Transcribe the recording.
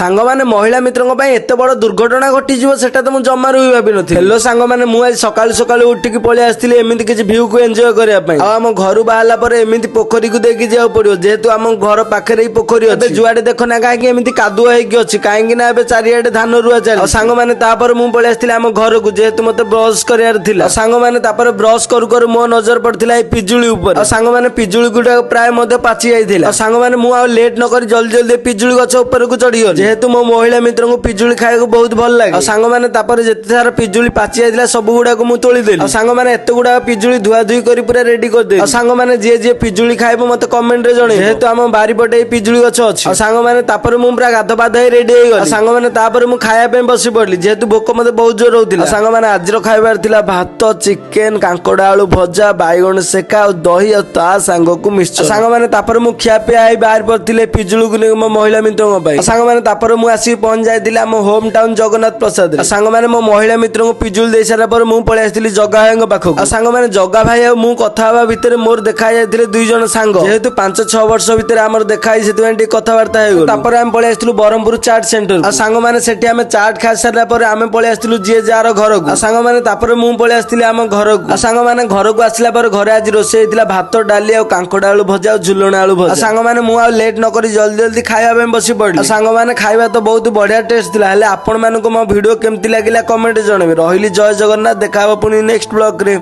सांग मैंने महिला मित्रों एत बड़ दुर्घटना घटीज सेटा तो मुझे जमारू भी भावी नी। हेलो सांग मैंने मुझे सकाल सकाल उठिक पलि आसती एमती किसी भ्यू को एंजॉय करने आम घर बाहर एमती पोखरी को देखी जाओ पड़ो जेहेतु आम घर पाखे पोखरी अच्छे जुआडे देख ना कहीं कादुआ होगी कहीं चारिआडे धान रुआ चल सांग मैंने मुझे पलि आसती आम घर को जेहेतु मत ब्रश कर सांग मैंने ब्रश करू मो नजर पड़ता पिजुली उपर सांग मैंने पिजुली गुड़ा प्राय पाची जाइए सांग मैंने मुझे लेट नक जल्दी जल्दी पिजुली गछ उपर को चढ़ीगल जेहेतु मो महिला मित्र को पिजुली खाया बहुत भल लगे सांग मैंने जिते सारा पिजुली पाची जाइए सब गुड़ा को तोड़देली सांग मैंने एत गुड़ा पिजुली धुआ धुई कर पूरा रेडी करदे सांग मैंने जी जी पिजुली खाइब मत कमेंट रे जणे जेहेतु आम बारीपटे पिजुली गछ अच्छी सांग मैंने मुझे पूरा गाध पाध रेडी हो सांग मैंने मुझे खाया बस पड़ली जेहेतु भोक मत बहुत जोर होता सांग मैंने आज खाइबार थिला भात चिकेन कांकड़ आलू भजा बैगण सेका और दही और ता सांग को मिक्सचर सांग मैंने मुझे खियापिया बाहर पड़े पिजुली को नहीं मो महिला मित्रों सांग मैंने मुझे आसिक पहुंच जाइए आम होम टाउन जगन्नाथ प्रसाद सांग मैंने मो महिला मित्र को पिजुली दे सारा पर मुझे पलि आसती जगा भाई पाखक सांग मैंने जगा भाई और मुझे कथा भितर मोर देखा जाते दुई जन सांग जेहेतु 5-6 वर्ष भितर आमर देखाई से कथबार्ता हो पलि आसलु ब्रह्मपुर चाट सेंटर सांग मैंने चाट खाई सारा पर आम पलि आसलु जी जार घर को सांग मैंने मुझे पलि आसती आम घर को सांग मैंने घर को आसला पर घर आज रोषे भात डाली और कांकड़ आलू भजा और झुलण आलू भजा सांग मैंने मुझे लेट नक जल्दी जल्दी खाया बस पड़ी सांग मैंने खाଇବା तो बहुत बढ़िया टेस्ट थिला हेले आपण मानको मो वीडियो केमती लागिला कमेंट जणाबे रहिली जय जगन्नाथ देखा पुणी नेक्स्ट ब्लॉग रे।